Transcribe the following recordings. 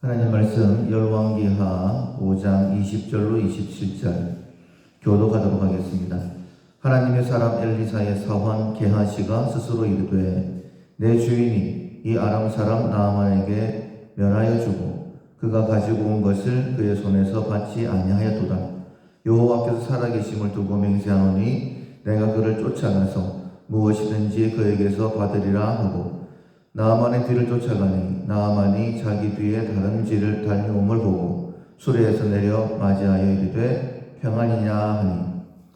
하나님 말씀 열왕기하 5장 20절로 27절 교독하도록 하겠습니다. 하나님의 사람 엘리사의 사환 게하시가 스스로 이르되 내 주인이 이 아람 사람 나아만에게 면하여 주고 그가 가지고 온 것을 그의 손에서 받지 아니하였도다. 여호와께서 살아계심을 두고 맹세하노니 내가 그를 쫓아가서 무엇이든지 그에게서 받으리라 하고 나아만의 뒤를 쫓아가니 나아만이 자기 뒤에 다른 길을 달려옴을 보고 수레에서 내려 맞이하여 이르되 평안이냐 하니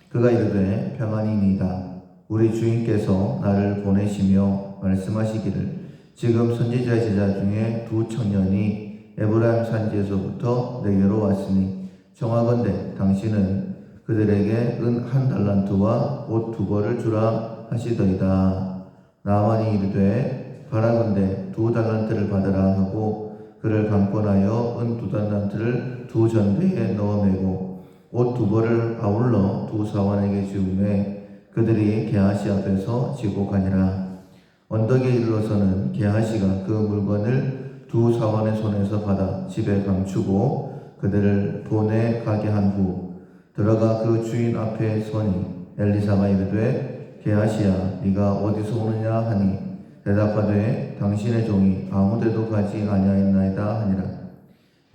그가 이르되 평안이니이다. 우리 주인께서 나를 보내시며 말씀하시기를 지금 선지자 제자 중에 두 청년이 에브라임 산지에서부터 내게로 왔으니 청하건대 당신은 그들에게 은 1달란트와 옷 2벌을 주라 하시더이다. 나아만이 이르되 바라건대 2달란트를 받으라 하고 그를 강권하여 은 2달란트를 두 전대에 넣어 매고 옷 2벌을 아울러 두 사환에게 주우매 그들이 게하시 앞에서 지고 가니라. 언덕에 이르러서는 게하시가 그 물건을 두 사환의 손에서 받아 집에 감추고 그들을 보내 가게 한 후 들어가 그 주인 앞에 서니 엘리사가 이르되 게하시야 네가 어디서 오느냐 하니 대답하되 당신의 종이 아무데도 가지 아니하였나이다 하니라.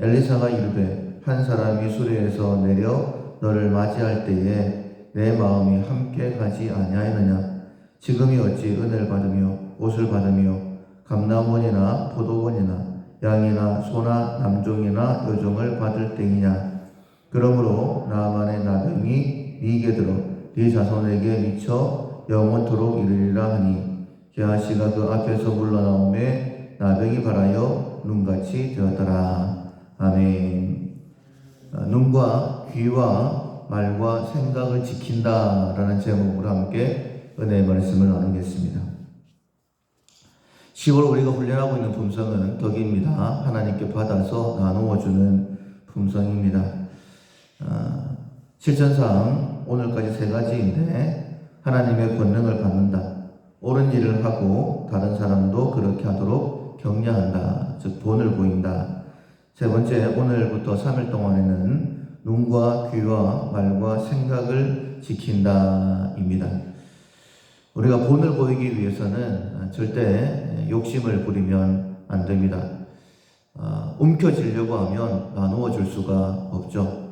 엘리사가 이르되 한 사람이 수레에서 내려 너를 맞이할 때에 내 마음이 함께 가지 아니하였느냐. 지금이 어찌 은혜를 받으며 옷을 받으며 감람원이나 포도원이나 양이나 소나 남종이나 여종을 받을 때이냐. 그러므로 나아만의 나병이 네게 들어 네 자손에게 미쳐 영원토록 이르리라 하니 게하시가 그 앞에서 물러나오매 나병이 발하여 눈같이 되었더라. 아멘. 눈과 귀와 말과 생각을 지킨다라는 제목으로 함께 은혜의 말씀을 나누겠습니다. 10월 우리가 훈련하고 있는 품성은 덕입니다. 하나님께 받아서 나누어주는 품성입니다. 실천상 오늘까지 3가지인데 하나님의 권능을 받는다. 옳은 일을 하고 다른 사람도 그렇게 하도록 격려한다. 즉 본을 보인다. 세 번째, 오늘부터 3일 동안에는 눈과 귀와 말과 생각을 지킨다 입니다. 우리가 본을 보이기 위해서는 절대 욕심을 부리면 안 됩니다. 움켜쥐려고 하면 나누어 줄 수가 없죠.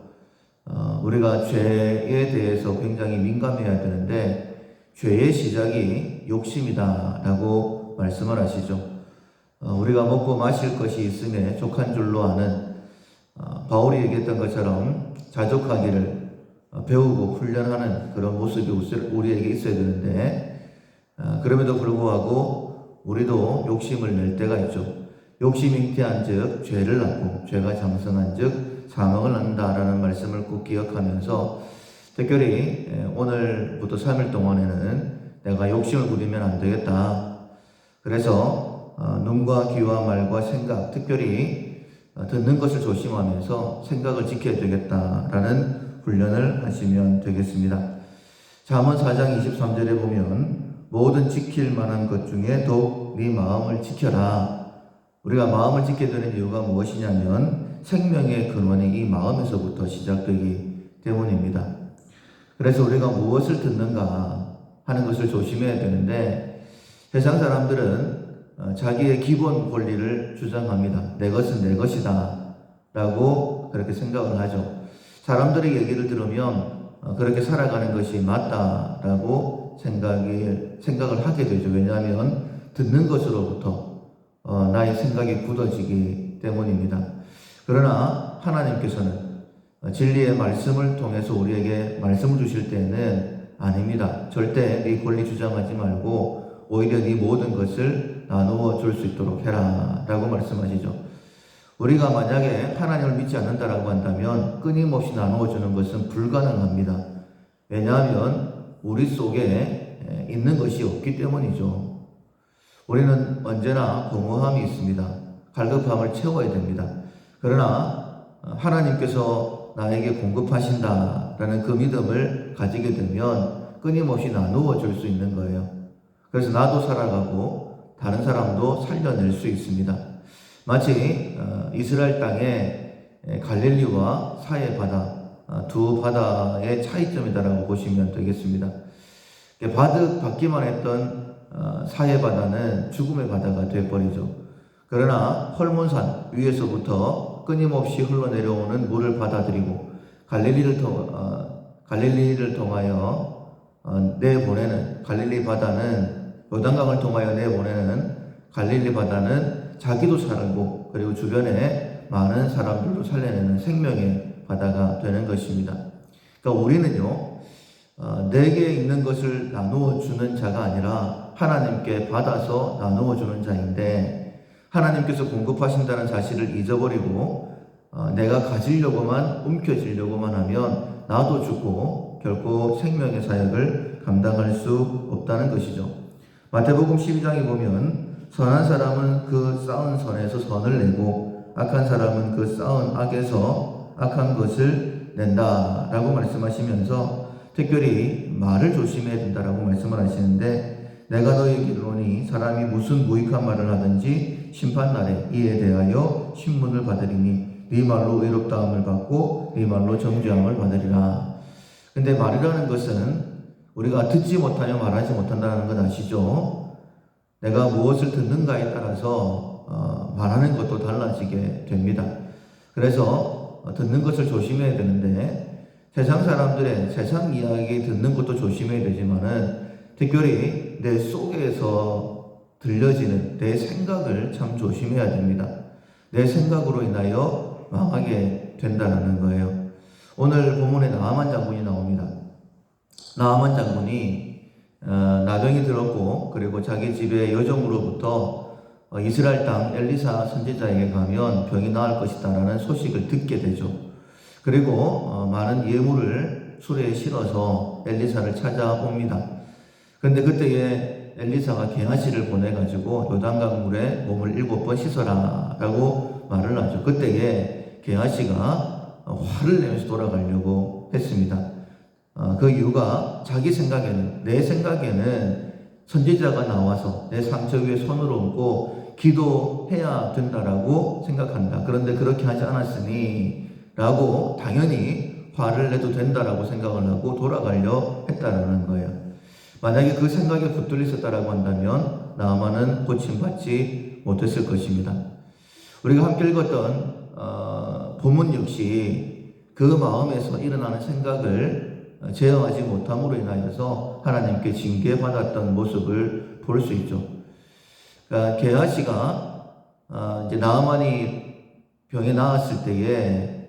우리가 죄에 대해서 굉장히 민감해야 되는데 죄의 시작이 욕심이다 라고 말씀을 하시죠. 우리가 먹고 마실 것이 있음에 족한 줄로 아는 바울이 얘기했던 것처럼 자족하기를 배우고 훈련하는 그런 모습이 우리에게 있어야 되는데 그럼에도 불구하고 우리도 욕심을 낼 때가 있죠. 욕심이 잉태한 즉 죄를 낳고 죄가 장성한 즉 사망을 낳는다라는 말씀을 꼭 기억하면서 특별히 오늘부터 3일 동안에는 내가 욕심을 부리면 안 되겠다. 그래서 눈과 귀와 말과 생각, 특별히 듣는 것을 조심하면서 생각을 지켜야 되겠다라는 훈련을 하시면 되겠습니다. 잠언 4장 23절에 보면 모든 지킬 만한 것 중에 더욱 네 마음을 지켜라. 우리가 마음을 지켜야 되는 이유가 무엇이냐면 생명의 근원이 이 마음에서부터 시작되기 때문입니다. 그래서 우리가 무엇을 듣는가 하는 것을 조심해야 되는데 세상 사람들은 자기의 기본 권리를 주장합니다. 내 것은 내 것이다 라고 그렇게 생각을 하죠. 사람들의 얘기를 들으면 그렇게 살아가는 것이 맞다라고 생각을 하게 되죠. 왜냐하면 듣는 것으로부터 나의 생각이 굳어지기 때문입니다. 그러나 하나님께서는 진리의 말씀을 통해서 우리에게 말씀을 주실 때는 아닙니다. 절대 네 권리 주장하지 말고 오히려 네 모든 것을 나누어 줄 수 있도록 해라 라고 말씀하시죠. 우리가 만약에 하나님을 믿지 않는다라고 한다면 끊임없이 나누어 주는 것은 불가능합니다. 왜냐하면 우리 속에 있는 것이 없기 때문이죠. 우리는 언제나 공허함이 있습니다. 갈급함을 채워야 됩니다. 그러나 하나님께서 나에게 공급하신다라는 그 믿음을 가지게 되면 끊임없이 나누어 줄 수 있는 거예요. 그래서 나도 살아가고 다른 사람도 살려낼 수 있습니다. 마치 이스라엘 땅의 갈릴리와 사해 바다, 두 바다의 차이점이다라고 보시면 되겠습니다. 받기만 했던 사해 바다는 죽음의 바다가 되어버리죠. 그러나 헐몬산 위에서부터 끊임없이 흘러내려오는 물을 받아들이고 갈릴리를 통하여 내보내는 갈릴리 바다는, 요단강을 통하여 내보내는 갈릴리 바다는 자기도 살고 그리고 주변에 많은 사람들도 살려내는 생명의 바다가 되는 것입니다. 그러니까 우리는요, 내게 있는 것을 나누어 주는 자가 아니라 하나님께 받아서 나누어 주는 자인데, 하나님께서 공급하신다는 사실을 잊어버리고 내가 가지려고만 움켜쥐려고만 하면 나도 죽고 결코 생명의 사역을 감당할 수 없다는 것이죠. 마태복음 12장에 보면 선한 사람은 그 쌓은 선에서 선을 내고 악한 사람은 그 쌓은 악에서 악한 것을 낸다라고 말씀하시면서 특별히 말을 조심해야 된다라고 말씀을 하시는데, 내가 너희에게 이르노니 사람이 무슨 무익한 말을 하든지 심판날에 이에 대하여 신문을 받으리니 네 말로 의롭다함을 받고 네 말로 정죄함을 받으리라. 근데 말이라는 것은 우리가 듣지 못하여 말하지 못한다는 건 아시죠? 내가 무엇을 듣는가에 따라서 말하는 것도 달라지게 됩니다. 그래서 듣는 것을 조심해야 되는데, 세상 사람들의 세상 이야기 듣는 것도 조심해야 되지만은 특별히 내 속에서 들려지는 내 생각을 참 조심해야 됩니다. 내 생각으로 인하여 망하게 된다는 거예요. 오늘 본문에 나아만 장군이 나옵니다. 나아만 장군이 나병이 들었고 그리고 자기 집의 여종으로부터 이스라엘 땅 엘리사 선지자에게 가면 병이 나을 것이다 라는 소식을 듣게 되죠. 그리고 많은 예물을 수레에 실어서 엘리사를 찾아옵니다. 그런데 그때에 엘리사가 게하시를 보내가지고 요단강 물에 몸을 7번 씻어라 라고 말을 하죠. 그때에 게하시가 화를 내면서 돌아가려고 했습니다. 그 이유가 자기 생각에는, 내 생각에는 선지자가 나와서 내 상처 위에 손을 얹고 기도해야 된다라고 생각한다. 그런데 그렇게 하지 않았으니 라고 당연히 화를 내도 된다라고 생각을 하고 돌아가려 했다라는 거예요. 만약에 그 생각에 붙들려 있었다라고 한다면 나아만은 고침받지 못했을 것입니다. 우리가 함께 읽었던 본문 역시 그 마음에서 일어나는 생각을 제어하지 못함으로 인하여서 하나님께 징계받았던 모습을 볼 수 있죠. 그러니까 게하시가 이제 나아만이 병에 나았을 때에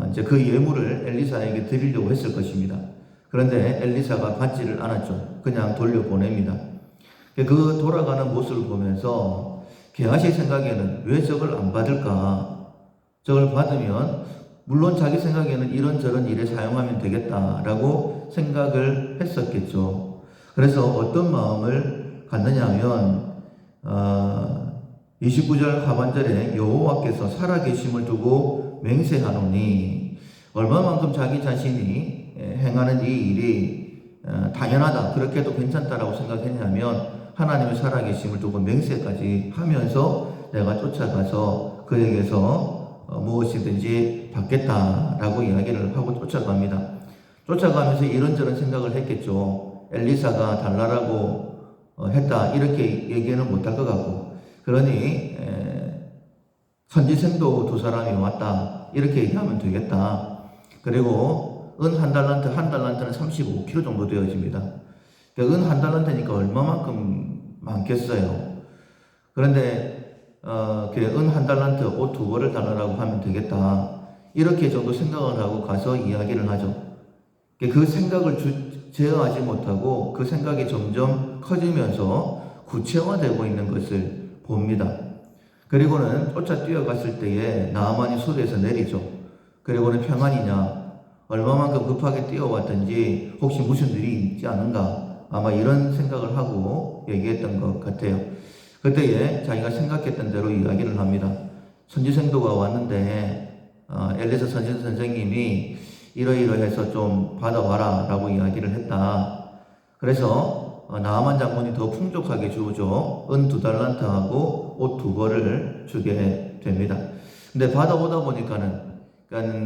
이제 그 예물을 엘리사에게 드리려고 했을 것입니다. 그런데 엘리사가 받지를 않았죠. 그냥 돌려보냅니다. 그 돌아가는 모습을 보면서 게하시 생각에는 왜 저걸 안 받을까? 저걸 받으면 물론 자기 생각에는 이런저런 일에 사용하면 되겠다라고 생각을 했었겠죠. 그래서 어떤 마음을 갖느냐 하면 29절 하반절에 여호와께서 살아계심을 두고 맹세하노니, 얼마만큼 자기 자신이 행하는 이 일이 당연하다, 그렇게 해도 괜찮다라고 생각했냐면 하나님의 살아계심을 두고 맹세까지 하면서 내가 쫓아가서 그에게서 무엇이든지 받겠다라고 이야기를 하고 쫓아갑니다. 쫓아가면서 이런저런 생각을 했겠죠. 엘리사가 달라라고 했다 이렇게 얘기는 못할 것 같고, 그러니 선지생도 두 사람이 왔다 이렇게 얘기하면 되겠다. 그리고 은 한 달란트는 35kg 정도 되어집니다. 그러니까 은 한 달란트니까 얼마만큼 많겠어요. 그런데 은 한 달란트 옷 2벌을 달라고 하면 되겠다 이렇게 정도 생각을 하고 가서 이야기를 하죠. 그 생각을 제어하지 못하고 그 생각이 점점 커지면서 구체화되고 있는 것을 봅니다. 그리고는 쫓아 뛰어갔을 때에 나아만이 수레에서 내리죠. 그리고는 평안이냐, 얼마만큼 급하게 뛰어왔든지 혹시 무슨 일이 있지 않은가, 아마 이런 생각을 하고 얘기했던 것 같아요. 그때에 자기가 생각했던 대로 이야기를 합니다. 선지생도가 왔는데 엘리사 선생님이 이러이러해서 좀 받아와라 라고 이야기를 했다. 그래서 나아만 장군이 더 풍족하게 주죠. 은 2달란트하고 옷 2벌을 상을 주게 됩니다. 근데 받아오다 보니까는, 그러니까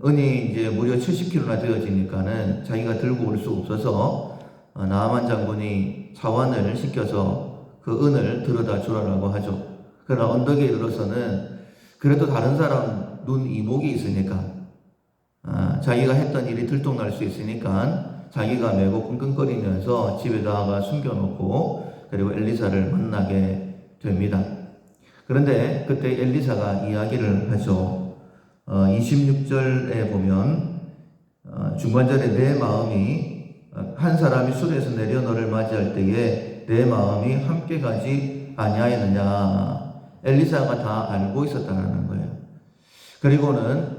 은이 이제 무려 70kg나 되어지니까는 자기가 들고 올 수 없어서 나아만 장군이 차관을 시켜서 그 은을 들여다 주라고 하죠. 그러나 언덕에 이르러서는 그래도 다른 사람 눈 이목이 있으니까, 자기가 했던 일이 들통날 수 있으니까 자기가 메고 끙끙거리면서 집에다가 숨겨놓고 그리고 엘리사를 만나게 됩니다. 그런데 그때 엘리사가 이야기를 하죠. 26절에 보면 중간절에 내 마음이 한 사람이 술에서 내려 너를 맞이할 때에 내 마음이 함께 가지 아니하였느냐. 엘리사가 다 알고 있었다는 거예요. 그리고는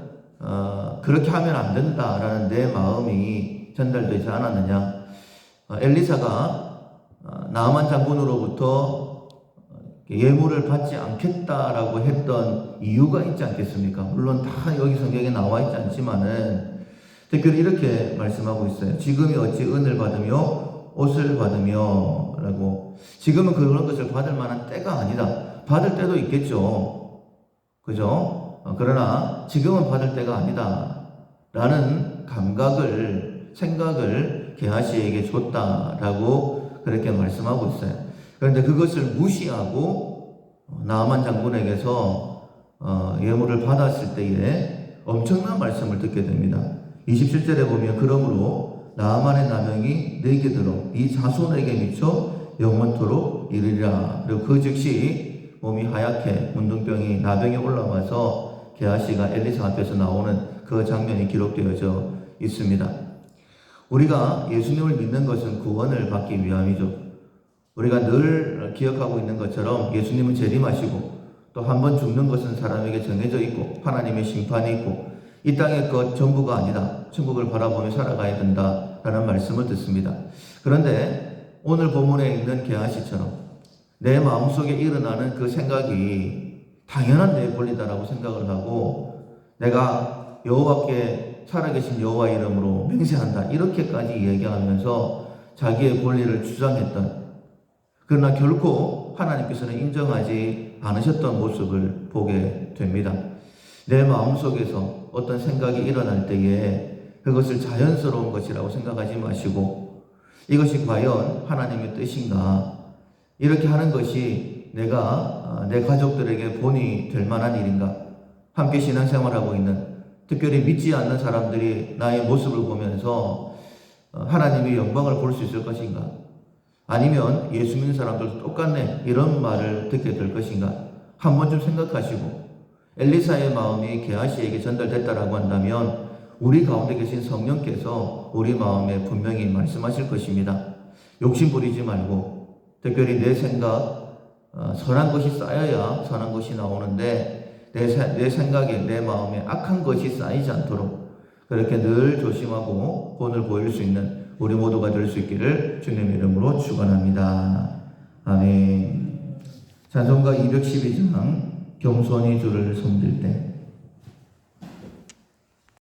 그렇게 하면 안 된다라는 내 마음이 전달되지 않았느냐. 엘리사가 나아만 장군으로부터 예물을 받지 않겠다라고 했던 이유가 있지 않겠습니까? 물론 다 여기 성경에 나와 있지 않지만은 특별히 이렇게 말씀하고 있어요. 지금이 어찌 은을 받으며 옷을 받으며 라고. 지금은 그런 것을 받을 만한 때가 아니다. 받을 때도 있겠죠. 그죠? 그러나 지금은 받을 때가 아니다. 라는 감각을, 생각을 게하시에게 줬다라고 그렇게 말씀하고 있어요. 그런데 그것을 무시하고 나아만 장군에게서 예물을 받았을 때에 엄청난 말씀을 듣게 됩니다. 27절에 보면 그러므로 나아만의 나병이 내게 들어 이 자손에게 미쳐 영원토록 이르리라. 그리고 그 즉시 몸이 하얗게 문둥병이 나병이 올라와서 게하시가 엘리사 앞에서 나오는 그 장면이 기록되어져 있습니다. 우리가 예수님을 믿는 것은 구원을 받기 위함이죠. 우리가 늘 기억하고 있는 것처럼 예수님은 재림하시고 또 한 번 죽는 것은 사람에게 정해져 있고 하나님의 심판이 있고 이 땅의 것 전부가 아니다. 천국을 바라보며 살아가야 된다라는 말씀을 듣습니다. 그런데 오늘 본문에 있는 게하시처럼 내 마음속에 일어나는 그 생각이 당연한 내 권리다라고 생각을 하고 내가 여호와께 살아계신 여호와 이름으로 맹세한다 이렇게까지 얘기하면서 자기의 권리를 주장했던, 그러나 결코 하나님께서는 인정하지 않으셨던 모습을 보게 됩니다. 내 마음속에서 어떤 생각이 일어날 때에 그것을 자연스러운 것이라고 생각하지 마시고 이것이 과연 하나님의 뜻인가, 이렇게 하는 것이 내가 내 가족들에게 본이 될 만한 일인가, 함께 신앙생활하고 있는 특별히 믿지 않는 사람들이 나의 모습을 보면서 하나님의 영광을 볼 수 있을 것인가, 아니면 예수 믿는 사람들도 똑같네 이런 말을 듣게 될 것인가, 한 번쯤 생각하시고 엘리사의 마음이 게하시에게 전달됐다라고 한다면 우리 가운데 계신 성령께서 우리 마음에 분명히 말씀하실 것입니다. 욕심 부리지 말고, 특별히 내 생각, 선한 것이 쌓여야 선한 것이 나오는데 내 생각에 내 마음에 악한 것이 쌓이지 않도록 그렇게 늘 조심하고 본을 보일 수 있는 우리 모두가 될 수 있기를 주님의 이름으로 축원합니다. 아멘. 찬송가 212장 겸손히 주를 섬길 때